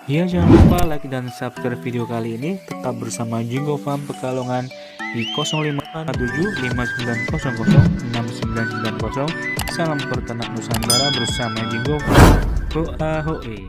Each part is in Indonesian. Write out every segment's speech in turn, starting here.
Ya, jangan lupa like dan subscribe video kali ini. Tetap bersama Jinggo Farm Pekalongan di 055759006990. Salam peternak Nusantara bersama Jinggo Farm. Ahoe.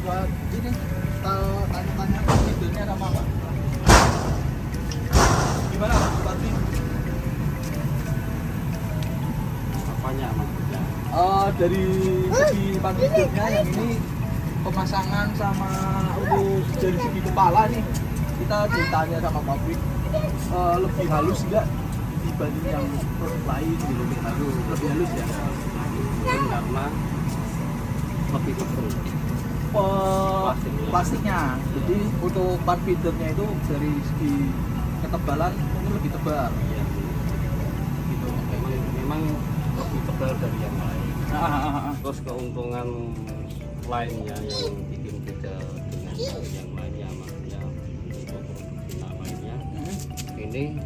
Buat ini tanya-tanya videonya sama Pak. Gimana Pak Bupati? Apanya maksudnya? Dari segi videonya yang ini pemasangan sama untuk dari segi kepala nih kita ditanya sama pabrik lebih halus enggak dibanding yang produk lain, lebih halus ya. Karena lebih tebal plastiknya. Jadi untuk part feedernya itu dari segi ketebalan mungkin lebih tebal. Iya. Gitu. Memang lebih tebal dari yang lain. Terus keuntungan lainnya yang bikin beda dengan yang lainnya, maksudnya untuk produk lainnya ini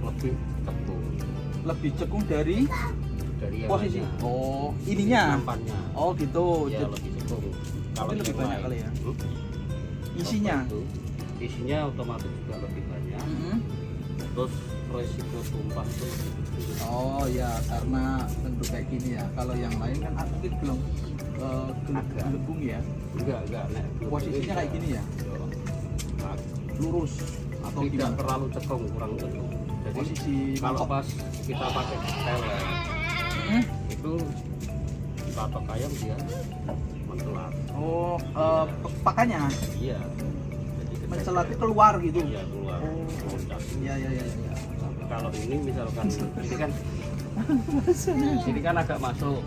lebih tekun. Lebih cekung dari Yang posisi. lainnya. Oh, ininya. Nampannya. Oh gitu. Ya lebih cekung. Tapi lebih yang banyak lain, kali ya. Isinya. Isinya otomatis juga lebih banyak. Terus resiko tumpah itu lebih kecil. Oh ya, karena bentuk kayak gini ya. Kalau yang lain kan mungkin belum gelembung ya. Enggak nek. Posisinya kayak gini ya. Lurus atau tidak gimana? terlalu cekung, kurang cekung. Jadi Posisi kalau pas kita pakai teler itu patok ayam dia mencelat. Oh, pakannya Iya. Jadi mencelatnya keluar gitu. Iya, keluar. Loncat. Iya. Kalau ini misalkan ini kan agak masuk.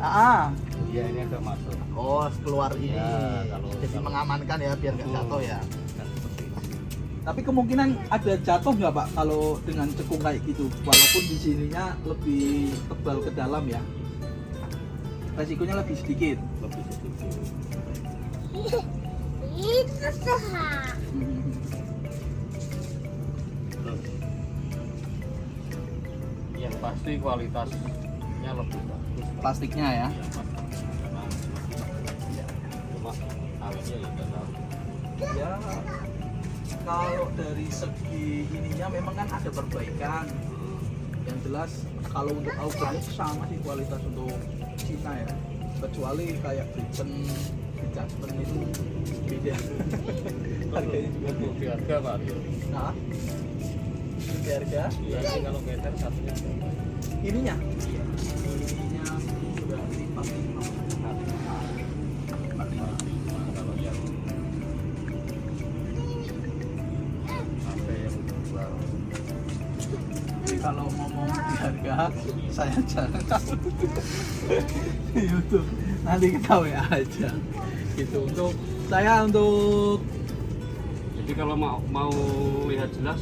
Iya, ini agak masuk. Oh, keluar ini. Ya, kalau Jadi mengamankan ya biar nggak jatuh ya. Kan seperti itu. Tapi kemungkinan ada jatuh nggak Pak kalau dengan cekung kayak gitu? Walaupun di sininya lebih tebal ke dalam ya. Resikonya lebih sedikit. Lebih sedikit. Yang pasti kualitasnya lebih bagus. Plastiknya ya. Cuma alatnya ya nggak tahu. Ya kalau dari segi ininya memang kan ada perbaikan. Yang jelas kalau untuk augernya sama sih kualitas untuk Cina ya. Kecuali kayak Britain, Jasmine itu beda. Harganya juga Untuk di harga Pak. Nah, di harga Jadi kalau geser satunya berapa? ininya. Ininya sudah 45. Kalau yang sampai yang jual Jadi kalau ngomong di harga, saya jangan tahu di YouTube. Nanti kita WA aja. Gitu untuk saya untuk jadi kalau mau lihat jelas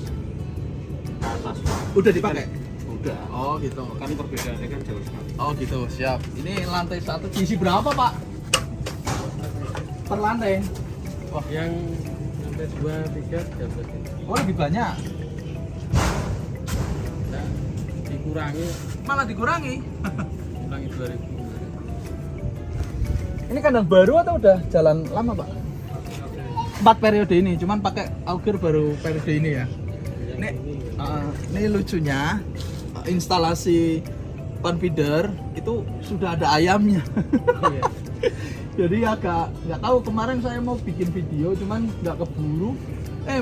ke atas Pak. udah dipakai. Udah. Oh gitu. Kan perbedaannya kan jauh sekali. Oh gitu, siap. Ini lantai 1 diisi berapa Pak? Per lantai? Wah, yang lantai 2, 3 dapat. Oh lebih banyak. Nah, dikurangi Malah dikurangi. 2000. Ini kandang baru atau udah jalan lama Pak? 4 periode ini, cuman pakai auger baru periode ini ya. Ini lucunya instalasi pan feeder itu sudah ada ayamnya. Jadi agak nggak tahu, kemarin saya mau bikin video cuman nggak keburu,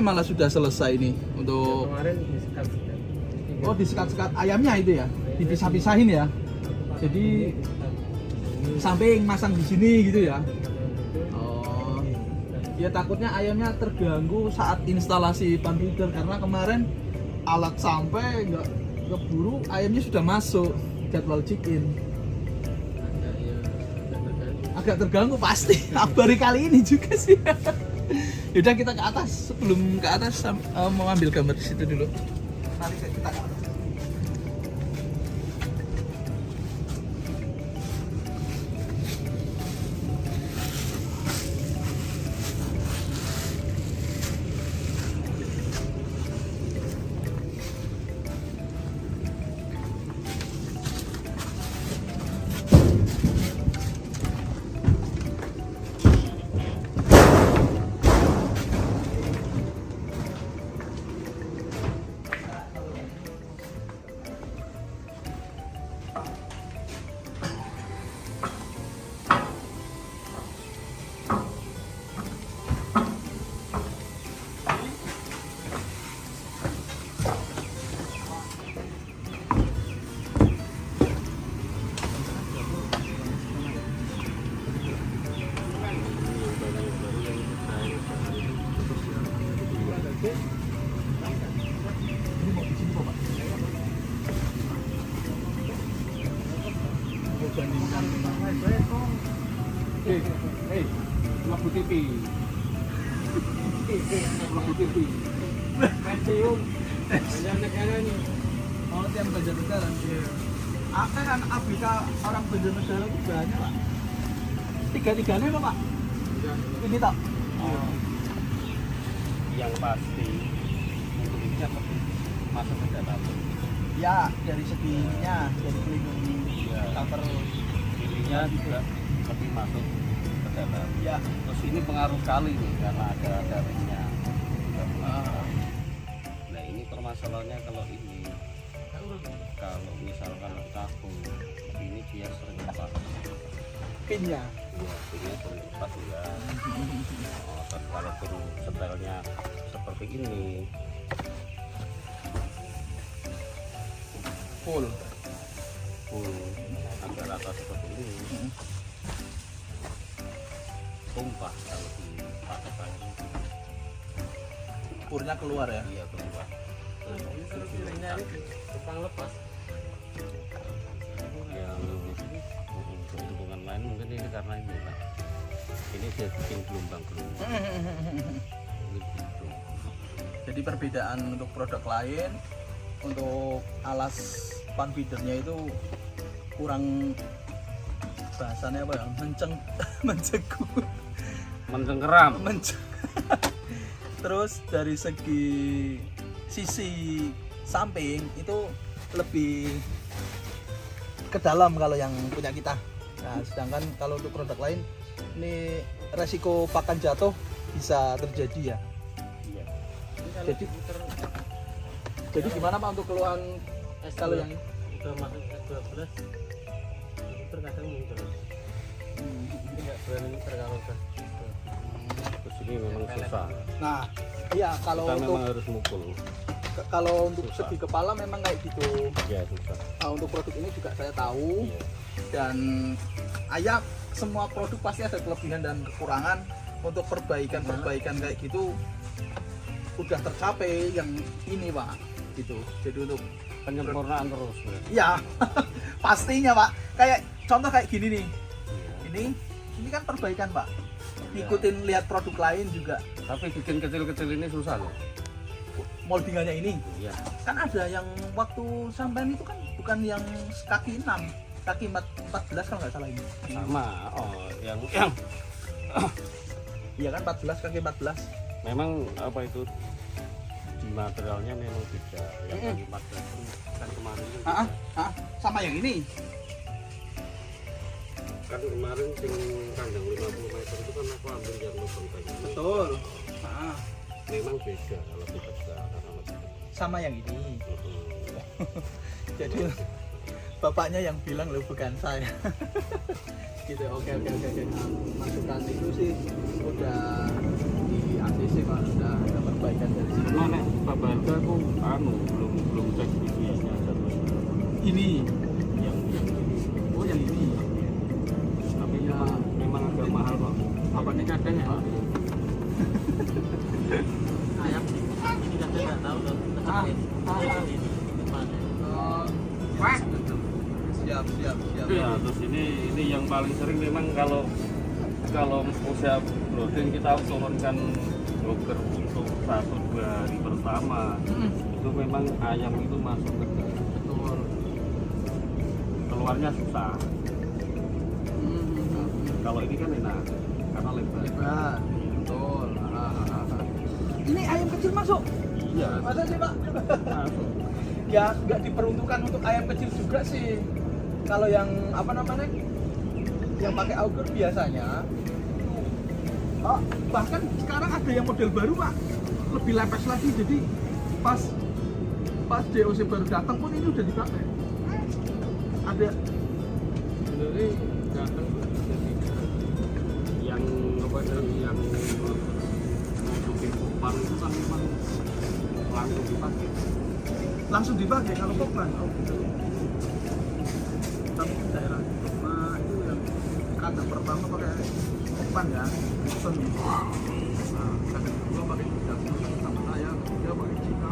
malah sudah selesai nih untuk Kemarin disekat-sekat. oh disekat-sekat ayamnya itu ya, dipisah-pisahin ya. Jadi samping masang di sini gitu ya. Oh, ya takutnya ayamnya terganggu saat instalasi pan feeder karena kemarin alat sampai nggak keburu, ayamnya sudah masuk jadwal check in. Agak terganggu pasti. Baru kali ini juga sih. Yaudah kita ke atas. Sebelum ke atas mau ambil gambar di situ dulu. Mari kita ke atas. Hei, Lampu TV. Lampu TV. Pensiun. Banjarnegara nih. Oh, yang Banjarnegara. Apa kan ABK orang Banjarnegara itu banyak Pak. Tiga-tiganya apa Pak? Ini tak? Oh. Yang pasti mobilnya lebih masuk ke dalam. Ya, dari seginya, dari pelindung Ya. cover. Ininya juga lebih masuk ke dalam. Ya. Terus ini pengaruh sekali nih karena ada ringnya. Nah ini permasalahannya kalau ini, kalau misalkan tahu ini dia sering lepas. Pinnya. Ya, ini sering lepas ya. Oh, terus kalau pun setelnya seperti ini, Full. agak rata seperti ini, tumpah kalau dipakai. Purnya keluar ya. Iya keluar. Tukang lepas. Yang keuntungan lain mungkin ini karena ini Pak. Ini dia bikin gelombang-gelombang. Ini bikin gelombang. Jadi Jadi perbedaan untuk produk lain, untuk alas pan feedernya itu kurang, bahasanya apa ya, mencengkeram. Terus dari segi sisi samping itu lebih ke dalam kalau yang punya kita. Nah, sedangkan kalau untuk produk lain ini resiko pakan jatuh bisa terjadi ya. Iya. Jadi gimana Pak untuk keluhan kalau yang udah masuk S12 terkadang muncul. Tidak berani kalau udah terus ini memang susah. Nah, iya kalau Kita untuk memang harus mukul. kalau untuk Susah. segi kepala memang kayak gitu. Ya susah. Nah, untuk produk ini juga saya tahu. Iya. Dan ayam semua produk pasti ada kelebihan dan kekurangan. Untuk perbaikan kayak gitu udah tercapai yang ini Pak gitu. Jadi untuk Penyempurnaan terus. ya pastinya Pak, kayak contoh kayak gini nih, ini kan perbaikan Pak, ngikutin lihat produk lain juga. Tapi bikin kecil-kecil ini susah loh. Moldingannya ini Iya. kan ada yang waktu sampean itu kan bukan yang kaki 6, kaki 14 kalau nggak salah ini. Sama. Oh, yang Iya kan 14, kaki 14. memang apa itu di materialnya memang beda. Yang kali 14 kan kemarin kan beda. Sama yang ini. Kan kemarin sing kandang 50 meter itu kan aku ambil yang lubang banyak. Betul. Memang beda lebih besar karena lebih besar. Sama yang ini. Jadi bapaknya yang bilang lo bukan saya. Gitu. Oke. Masukan itu sih udah di ACC Pak, udah ada perbaikan dari situ. Cuma nek Bapak harga aku belum cek BPS-nya Ini yang oh yang ini. tapi ya memang agak mahal kok. Apa nih kadang ya Pak? Ayam ini kadang nggak tahu loh. Siap. Ya, terus ini yang paling sering memang kalau usia brooding kita turunkan broker untuk 1-2 hari pertama itu memang ayam itu masuk ke betul keluarnya susah. Kalau ini kan enak karena lebar. Betul. Ini ayam kecil masuk? Iya. Masa sih Pak? Masuk. Ya nggak diperuntukkan untuk ayam kecil juga sih. Kalau yang apa namanya, yang pakai auger biasanya, bahkan sekarang ada yang model baru Pak, lebih lepes lagi. Jadi pas DOC baru datang pun ini udah dipakai. Ada Sebenarnya datang yang apa yang bikin kupang itu kan memang langsung dipakai kalau koplan. Oh gitu. Tapi di daerah rumah itu yang kandang pertama pakai koplan ya, pesen. Nah, kandang kedua pakai hijab sama saya, dia pakai Cina.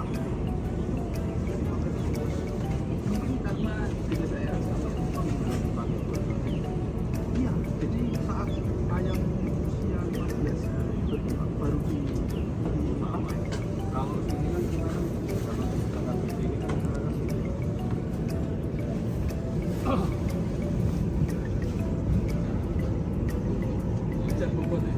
Ini karena di saya sama koplan dipakai. Iya, jadi saat ayam usia 15 baru di kalau ini kan gimana kalau misalkan ini kan hujan bobot ya.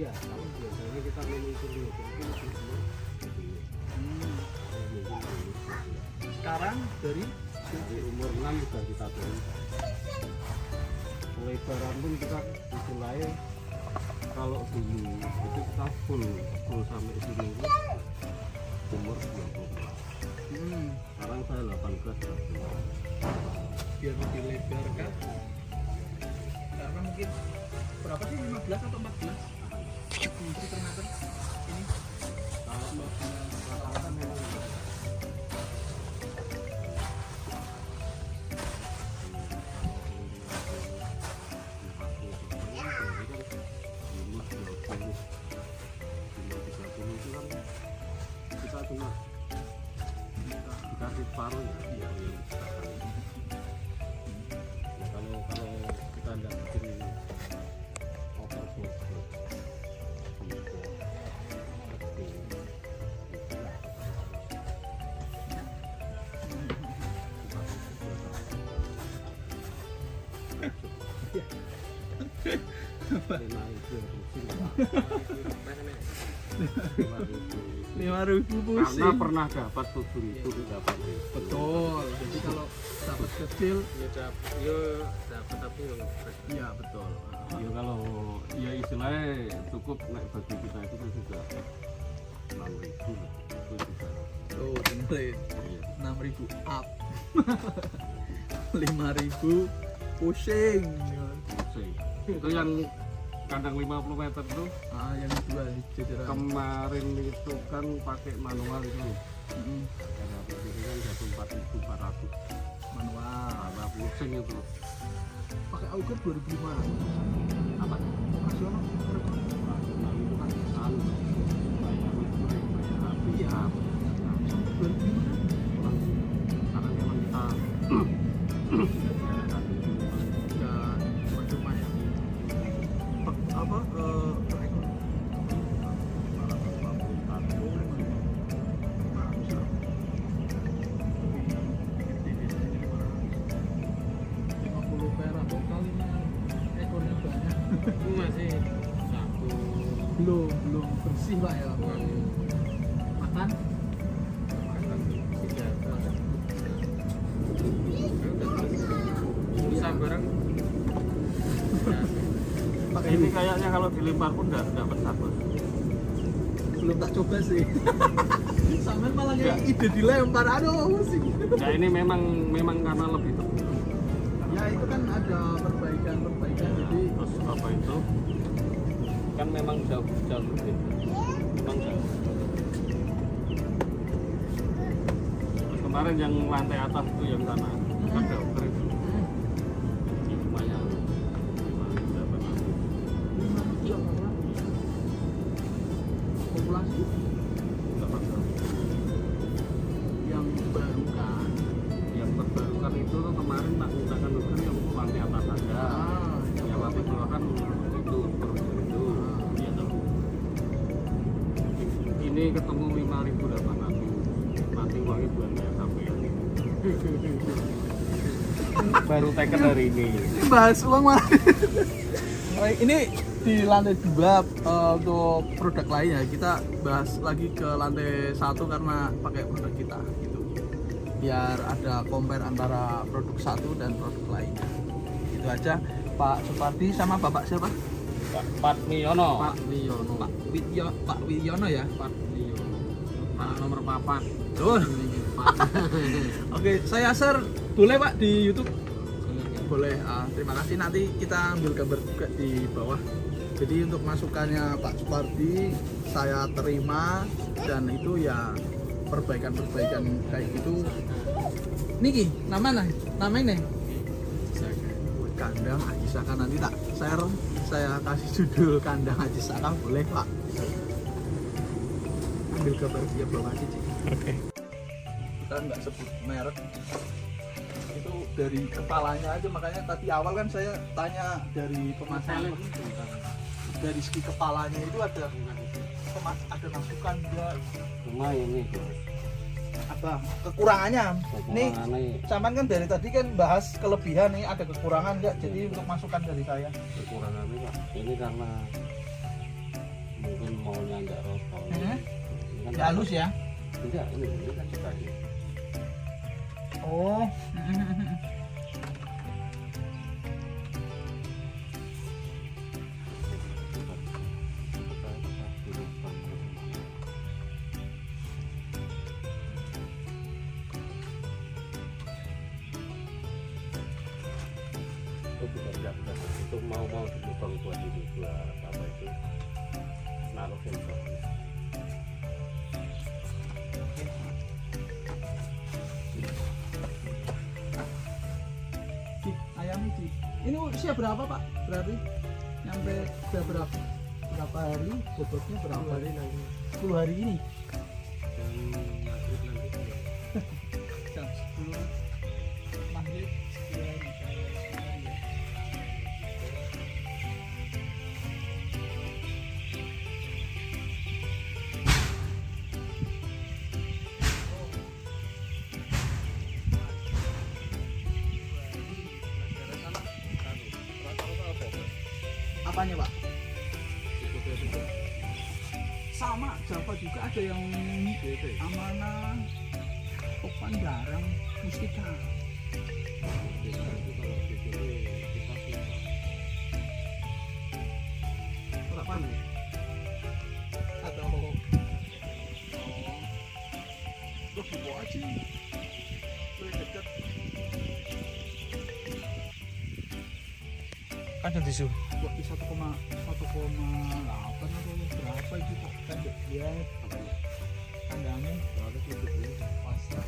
Iya, kalau biasanya kita menyusun logger itu lebih umur. Sekarang dari umur 6 sudah kita turun. Lebaran pun kita istilahnya kalau dulu itu kita full sampai sini itu umur 20. Sekarang saya 18 biar lebih lebar kan? Karena mungkin berapa sih, 15 atau 14? Meter ini kalau rata-rata memang kita cuma dikasih separuh ya, ya kalau kita tidak bikin overboard karena pernah dapat 7.000 dapat betul. Jadi kalau dapat kecil ya dapat tapi ya betul. ya kalau ya istilahnya cukup naik bagi kita itu kan sudah 6.000 lah itu juga. Tuh dengerin, Iya. 6.000 up. 5.000 pusing. Pusing. Itu yang kandang 50 meter tuh Yang jual di jajaran. kemarin itu kan pakai manual itu karena ini kan jatuh 4.400 Manual. apa pusing itu Pakai auger 2.500. apa Operasional. nah itu kan anu bayar listrik bayar api Iya. 2.500. karena memang kita Ya cuma ya. Apa masih satu belum bersih Pak ya. Makan susah bareng pakai ini kayaknya kalau dilempar pun nggak besar bos. belum tak coba sih. Sampai malah Enggak. kayak ide dilempar, aduh sih. Ya ini memang karena lebih tebal. Ya itu kan ada perbaikan jadi Terus apa itu kan memang jauh lebih memang jauh. Terus kemarin yang lantai atas itu yang sana kan jauh kering lumayan populasi yang baru kan. yang terbarukan itu tuh kemarin tak mintakan dokter yang lantai atas saja yang lantai bawah kan itu seperti itu ya toh. Ini ketemu 5.800 nanti uangnya bulan ya sampai baru teken hari ini. Ini bahas uang mana? Ini di lantai 2 untuk produk lainnya, kita bahas lagi ke lantai 1 karena pakai produk kita gitu. Biar ada compare antara produk satu dan produk lainnya. Itu aja. Pak Supardi sama Bapak siapa? Pak Wiono. Pak Wiono ya. Pak Wiono. Pak nomor 4. Tuh. Oke, saya share boleh Pak di YouTube? Boleh. Terima kasih, nanti kita ambil gambar juga di bawah. Jadi untuk masukannya Pak Supardi saya terima, dan itu ya perbaikan kayak gitu. Niki, namanya nih kandang Haji Saka, nanti tak share, saya kasih judul kandang Haji Saka, boleh Pak? Ambil gambar dia bawah aja. Oke. Kita nggak sebut merek, itu dari kepalanya aja, makanya tadi awal kan saya tanya dari pemasangan, dari segi kepalanya itu ada masukan enggak, Cuma ini apa kekurangannya. Nih Saman kan dari tadi kan bahas kelebihan, nih ada kekurangan enggak, jadi untuk masukan dari saya. kekurangannya Pak. Ini karena mungkin maunya nggak rotol. Hmm? Ini kan Ya, halus ya. enggak, ini kan kayu. Oh. Oh bukan, enggak. Itu mau di lubang buat ini, buat apa itu, naruh sensor. Cik, ayam cik. Ini usia berapa Pak? Berarti nyampe udah berapa hari? Bobotnya berapa hari lagi? 10 hari ini. Dan maghrib nanti Jam 10 maghrib 10 hari. Apanya Pak? Sama Java juga ada yang amanah, topan jarang, mustika. Kotak palu. Atau oh, udah dibawa aja. Boleh dekat. Kan yang tisu. Waktu 1,8 atau berapa itu Pak? Kan dia kandangnya harus lebih pasar.